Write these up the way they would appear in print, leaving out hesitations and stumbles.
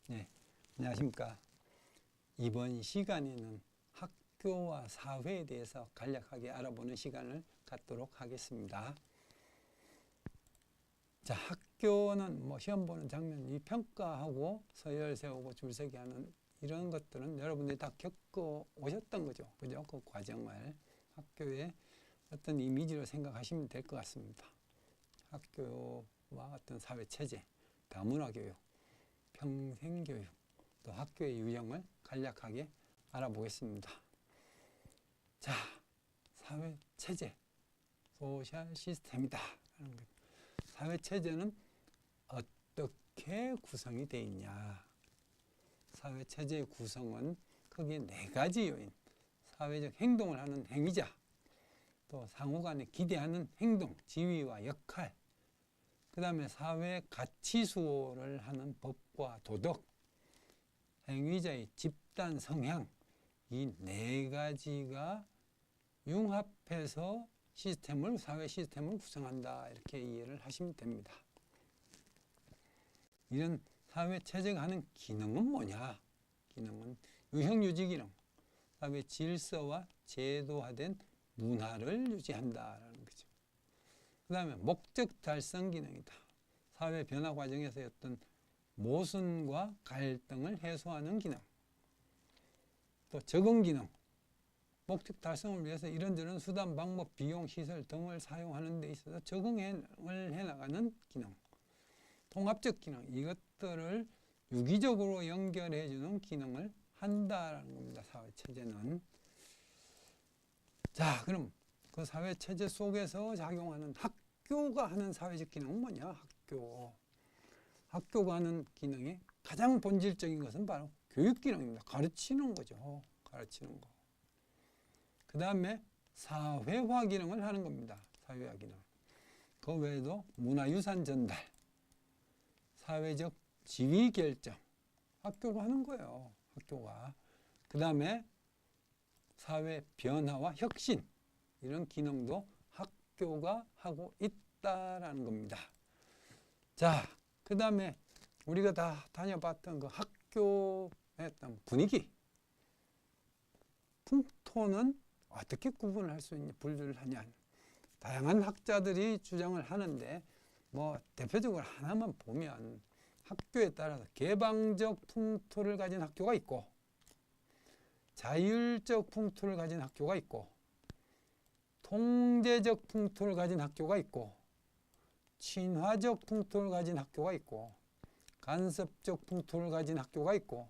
네, 안녕하십니까. 이번 시간에는 학교와 사회에 대해서 간략하게 알아보는 시간을 갖도록 하겠습니다. 자, 학교는 시험 보는 장면, 이 평가하고 서열 세우고 줄서기 하는 이런 것들은 여러분들이 다 겪어 오셨던 거죠. 그죠? 그 과정을 학교의 어떤 이미지로 생각하시면 될 것 같습니다. 학교와 어떤 사회 체제, 다문화 교육, 평생교육, 또 학교의 유형을 간략하게 알아보겠습니다. 자, 사회 체제, 소셜 시스템이다. 사회 체제는 어떻게 구성이 되어 있냐? 사회 체제의 구성은 크게 4가지 요인, 사회적 행동을 하는 행위자, 또 상호 간에 기대하는 행동, 지위와 역할, 그 다음에 사회 가치 수호를 하는 법과 도덕, 행위자의 집단 성향, 이 4가지가 융합해서 사회 시스템을 구성한다. 이렇게 이해를 하시면 됩니다. 이런 사회 체제가 하는 기능은 뭐냐? 기능은 유형유지 기능, 사회 질서와 제도화된 문화를 유지한다라는 거죠. 그 다음에 목적 달성 기능이다. 사회 변화 과정에서 어떤 모순과 갈등을 해소하는 기능. 또 적응 기능. 목적 달성을 위해서 이런저런 수단, 방법, 비용, 시설 등을 사용하는 데 있어서 적응을 해나가는 기능. 통합적 기능. 이것들을 유기적으로 연결해주는 기능을 한다라는 겁니다. 사회체제는. 자, 그럼 그 사회체제 속에서 작용하는 학교가 하는 사회적 기능은 뭐냐? 학교가 하는 기능의 가장 본질적인 것은 바로 교육 기능입니다. 가르치는 거죠. 가르치는 거. 그 다음에 사회화 기능을 하는 겁니다. 사회화 기능. 그 외에도 문화유산 전달, 사회적 지위 결정, 학교가 하는 거예요. 학교가. 그 다음에 사회 변화와 혁신, 이런 기능도 학교가 하고 있다라는 겁니다. 자, 그 다음에 우리가 다 다녀봤던 그 학교의 어떤 분위기, 풍토는 어떻게 구분을 할 수 있냐, 분류를 하냐. 다양한 학자들이 주장을 하는데, 대표적으로 하나만 보면 학교에 따라서 개방적 풍토를 가진 학교가 있고, 자율적 풍토를 가진 학교가 있고, 통제적 풍토를 가진 학교가 있고, 친화적 풍토를 가진 학교가 있고, 간섭적 풍토를 가진 학교가 있고,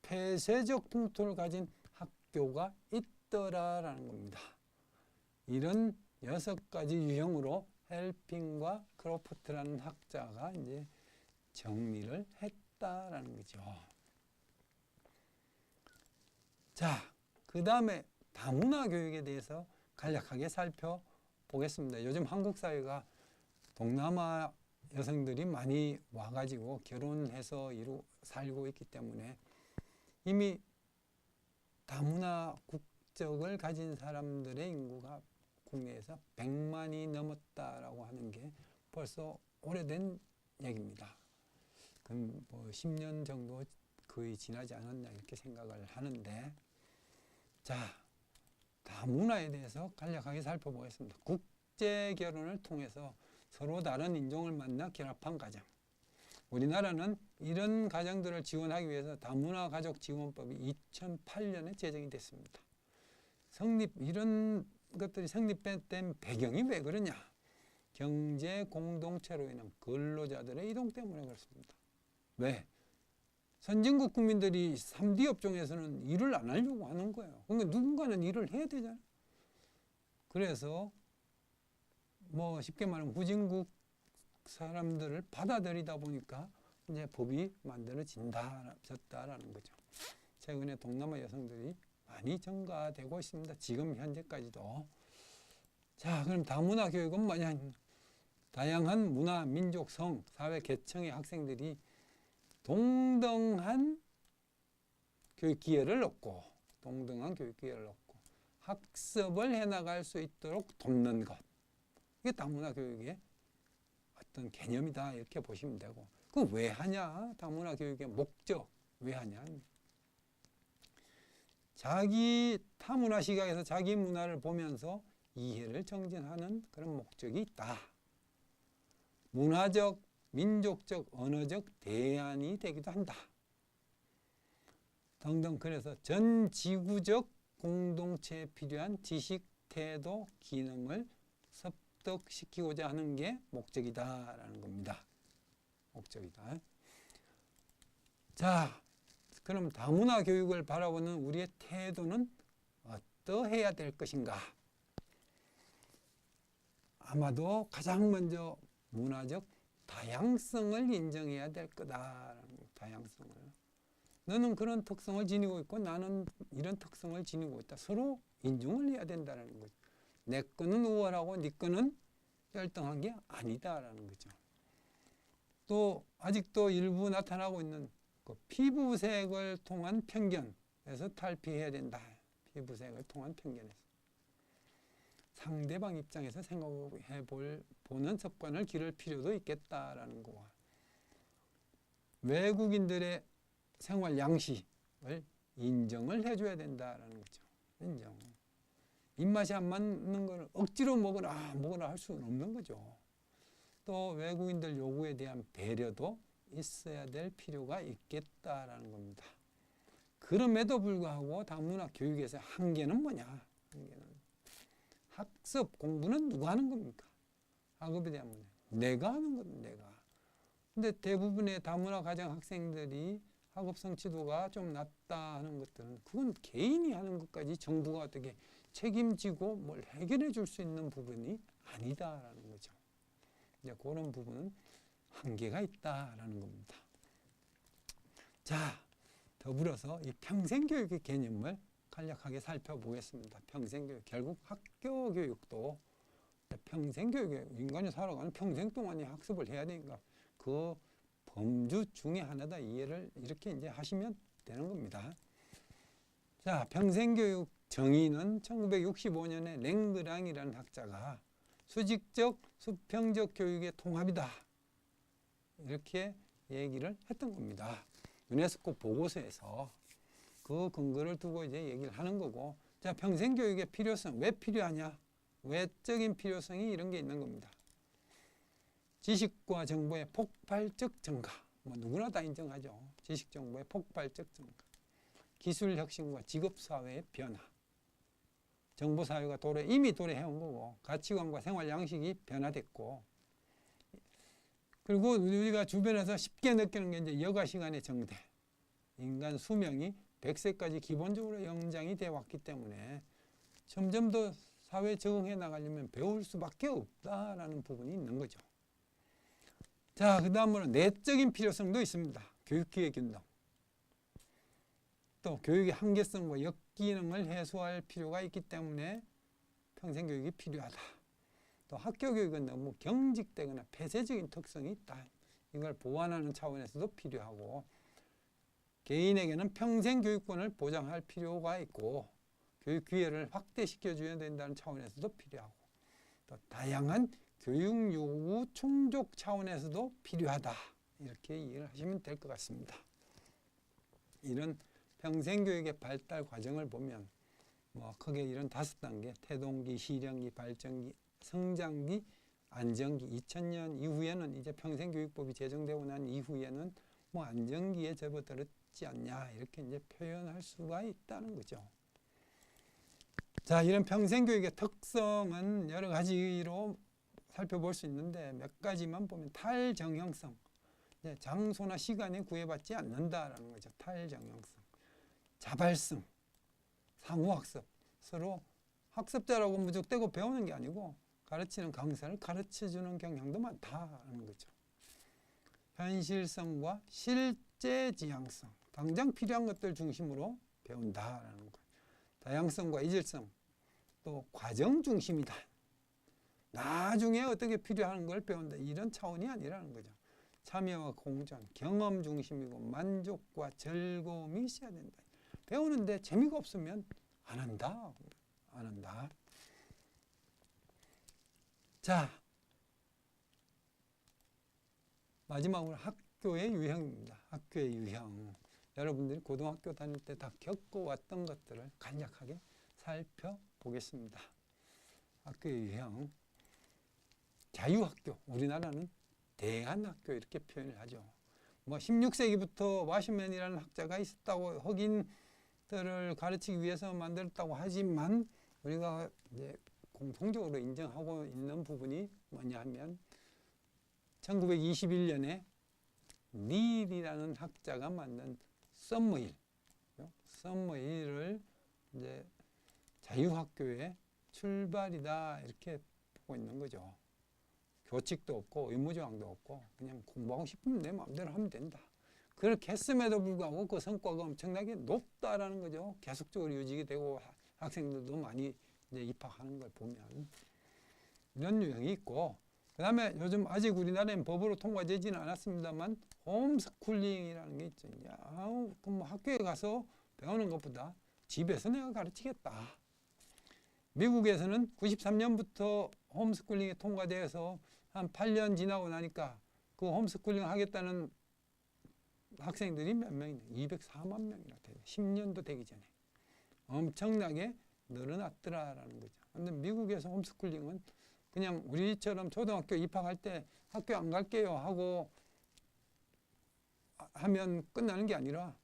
폐쇄적 풍토를 가진 학교가 있더라라는 겁니다. 이런 6가지 유형으로 헬핑과 크로프트라는 학자가 이제 정리를 했다라는 거죠. 자, 그 다음에 다문화 교육에 대해서 간략하게 살펴보겠습니다. 요즘 한국 사회가 동남아 여성들이 많이 와가지고 결혼해서 살고 있기 때문에 이미 다문화 국적을 가진 사람들의 인구가 국내에서 100만이 넘었다라고 하는 게 벌써 오래된 얘기입니다. 그럼 10년 정도 거의 지나지 않았나 이렇게 생각을 하는데, 자, 다문화에 대해서 간략하게 살펴보겠습니다. 국제 결혼을 통해서 서로 다른 인종을 만나 결합한 가정. 우리나라는 이런 가정들을 지원하기 위해서 다문화 가족 지원법이 2008년에 제정이 됐습니다. 이런 것들이 성립된 배경이 왜 그러냐? 경제 공동체로 인한 근로자들의 이동 때문에 그렇습니다. 왜? 선진국 국민들이 3D 업종에서는 일을 안 하려고 하는 거예요. 그러니까 누군가는 일을 해야 되잖아요. 그래서 쉽게 말하면 후진국 사람들을 받아들이다 보니까 이제 법이 만들어졌다라는 거죠. 최근에 동남아 여성들이 많이 증가되고 있습니다. 지금 현재까지도. 자, 그럼 다문화 교육은 뭐냐? 다양한 문화, 민족, 성, 사회 계층의 학생들이 동등한 교육 기회를 얻고 학습을 해나갈 수 있도록 돕는 것. 이게 다문화 교육의 어떤 개념이다 이렇게 보시면 되고, 그 왜 하냐? 다문화 교육의 목적 왜 하냐? 자기 타문화 시각에서 자기 문화를 보면서 이해를 정진하는 그런 목적이 있다. 문화적, 민족적, 언어적 대안이 되기도 한다. 등등. 그래서 전 지구적 공동체에 필요한 지식, 태도, 기능을 습득시키고자 하는 게 목적이다라는 겁니다. 목적이다. 자, 그럼 다문화 교육을 바라보는 우리의 태도는 어떠해야 될 것인가? 아마도 가장 먼저 문화적 다양성을 인정해야 될 거다라는 거예요. 다양성을. 너는 그런 특성을 지니고 있고 나는 이런 특성을 지니고 있다. 서로 인정을 해야 된다는 거죠. 내 거는 우월하고 네 거는 열등한 게 아니다라는 거죠. 또 아직도 일부 나타나고 있는 그 피부색을 통한 편견에서 탈피해야 된다. 피부색을 통한 편견에서. 상대방 입장에서 생각해 보는 습관을 기를 필요도 있겠다라는 거와 외국인들의 생활 양식을 인정을 해줘야 된다라는 거죠. 인정. 입맛이 안 맞는 걸 억지로 먹으라 할 수는 없는 거죠. 또 외국인들 요구에 대한 배려도 있어야 될 필요가 있겠다라는 겁니다. 그럼에도 불구하고 다문화 교육에서 한계는 뭐냐? 한계는 학습, 공부는 누가 하는 겁니까? 학업에 대한 문제. 내가 하는 거다, 내가. 근데 대부분의 다문화 가정 학생들이 학업 성취도가 좀 낮다 하는 것들은 그건 개인이 하는 것까지 정부가 어떻게 책임지고 뭘 해결해 줄 수 있는 부분이 아니다라는 거죠. 이제 그런 부분은 한계가 있다라는 겁니다. 자, 더불어서 이 평생교육의 개념을 간략하게 살펴보겠습니다. 평생교육, 결국 학교 교육도 평생교육에 인간이 살아가는 평생 동안에 학습을 해야 되니까 그 범주 중에 하나다 이해를 이렇게 이제 하시면 되는 겁니다. 자, 평생교육 정의는 1965년에 랭그랑이라는 학자가 수직적, 수평적 교육의 통합이다. 이렇게 얘기를 했던 겁니다. 유네스코 보고서에서 그 근거를 두고 이제 얘기를 하는 거고, 자, 평생교육의 필요성, 왜 필요하냐? 외적인 필요성이 이런 게 있는 겁니다. 지식과 정보의 폭발적 증가. 뭐 누구나 다 인정하죠. 지식 정보의 폭발적 증가. 기술 혁신과 직업 사회의 변화. 정보 사회가 이미 도래해온 거고, 가치관과 생활 양식이 변화됐고, 그리고 우리가 주변에서 쉽게 느끼는 게 이제 여가 시간의 정대. 인간 수명이 100세까지 기본적으로 연장이 되어 왔기 때문에 점점 더 사회에 적응해 나가려면 배울 수밖에 없다라는 부분이 있는 거죠. 자, 그 다음으로 내적인 필요성도 있습니다. 교육기회 균등. 또 교육의 한계성과 역기능을 해소할 필요가 있기 때문에 평생교육이 필요하다. 또 학교교육은 너무 경직되거나 폐쇄적인 특성이 있다. 이걸 보완하는 차원에서도 필요하고, 개인에게는 평생교육권을 보장할 필요가 있고, 교육 기회를 확대시켜줘야 된다는 차원에서도 필요하고, 또 다양한 교육 요구 충족 차원에서도 필요하다. 이렇게 이해를 하시면 될 것 같습니다. 이런 평생교육의 발달 과정을 보면 뭐 크게 이런 5단계, 태동기, 실현기, 발전기, 성장기, 안정기, 2000년 이후에는 이제 평생교육법이 제정되고 난 이후에는 뭐 안정기에 접어들었지 않냐 이렇게 이제 표현할 수가 있다는 거죠. 자, 이런 평생교육의 특성은 여러 가지로 살펴볼 수 있는데 몇 가지만 보면 탈정형성, 장소나 시간에 구애받지 않는다라는 거죠. 탈정형성, 자발성, 상호학습, 서로 학습자라고 무턱대고 배우는 게 아니고 가르치는 강사를 가르쳐주는 경향도 많다는 거죠. 현실성과 실제 지향성, 당장 필요한 것들 중심으로 배운다라는 거예요. 다양성과 이질성, 또 과정 중심이다. 나중에 어떻게 필요한 걸 배운다. 이런 차원이 아니라는 거죠. 참여와 공존, 경험 중심이고 만족과 즐거움이 있어야 된다. 배우는데 재미가 없으면 안 한다. 안 한다. 자, 마지막으로 학교의 유형입니다. 학교의 유형. 여러분들이 고등학교 다닐 때 다 겪어왔던 것들을 간략하게 살펴보겠습니다. 학교의 유형. 자유학교. 우리나라는 대한학교 이렇게 표현을 하죠. 뭐 16세기부터 와시맨이라는 학자가 있었다고 흑인들을 가르치기 위해서 만들었다고 하지만 우리가 이제 공통적으로 인정하고 있는 부분이 뭐냐 하면 1921년에 닐이라는 학자가 만든 썸머힐을 이제 자유학교의 출발이다 이렇게 보고 있는 거죠. 교칙도 없고 의무조항도 없고 그냥 공부하고 싶으면 내 마음대로 하면 된다. 그렇게 했음에도 불구하고 그 성과가 엄청나게 높다라는 거죠. 계속적으로 유지가 되고 학생들도 많이 이제 입학하는 걸 보면 이런 유형이 있고, 그 다음에 요즘 아직 우리나라엔 법으로 통과되지는 않았습니다만 홈스쿨링이라는 게 있죠. 그럼 학교에 가서 배우는 것보다 집에서 내가 가르치겠다. 미국에서는 93년부터 홈스쿨링이 통과되어서 한 8년 지나고 나니까 그 홈스쿨링 하겠다는 학생들이 몇 명이냐? 204만 명이나 돼요. 10년도 되기 전에. 엄청나게 늘어났더라라는 거죠. 근데 미국에서 홈스쿨링은 그냥 우리처럼 초등학교 입학할 때 학교 안 갈게요 하고 하면 끝나는 게 아니라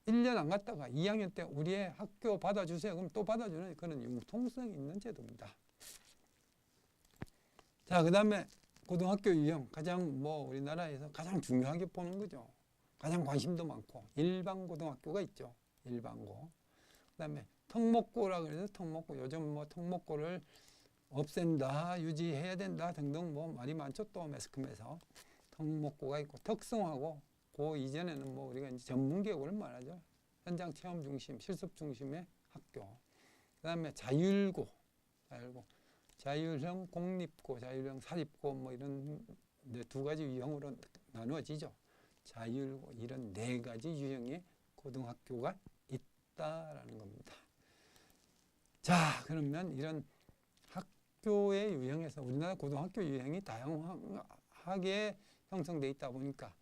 1년 안 갔다가 2학년 때 우리의 학교 받아주세요. 그럼 또 받아주는 그런 융통성이 있는 제도입니다. 자, 그 다음에 고등학교 유형. 가장 우리나라에서 가장 중요하게 보는 거죠. 가장 관심도 많고. 일반고등학교가 있죠. 일반고. 그 다음에 특목고라 그래서 특목고. 요즘 특목고를 없앤다, 유지해야 된다 등등 말이 많죠. 또 매스컴에서. 특목고가 있고 특성화고. 그 이전에는 우리가 이제 전문교육을 말하죠. 현장 체험 중심, 실습 중심의 학교. 그 다음에 자율고. 자율형 공립고, 자율형 사립고 이런 두 가지 유형으로 나누어지죠. 자율고 이런 네 가지 유형의 고등학교가 있다라는 겁니다. 자, 그러면 이런 학교의 유형에서 우리나라 고등학교 유형이 다양하게 형성되어 있다 보니까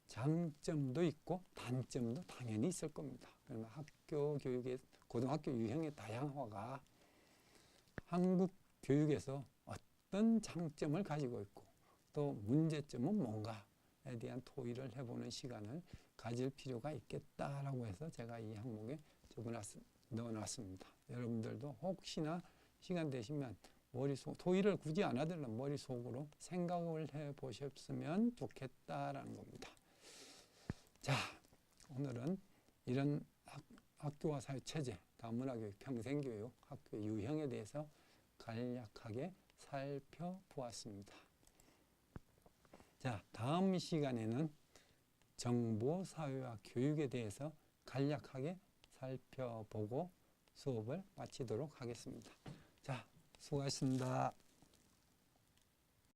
장점도 있고 단점도 당연히 있을 겁니다. 그러면 학교 교육의 고등학교 유형의 다양화가 한국 교육에서 어떤 장점을 가지고 있고 또 문제점은 뭔가에 대한 토의를 해보는 시간을 가질 필요가 있겠다라고 해서 제가 이 항목에 넣어놨습니다. 여러분들도 혹시나 시간 되시면 토의를 굳이 안 하더라도 머릿속으로 생각을 해보셨으면 좋겠다라는 겁니다. 자, 오늘은 이런 학교와 사회 체제, 다문화교육, 평생교육, 학교 유형에 대해서 간략하게 살펴보았습니다. 자, 다음 시간에는 정보, 사회와 교육에 대해서 간략하게 살펴보고 수업을 마치도록 하겠습니다. 자, 수고하셨습니다.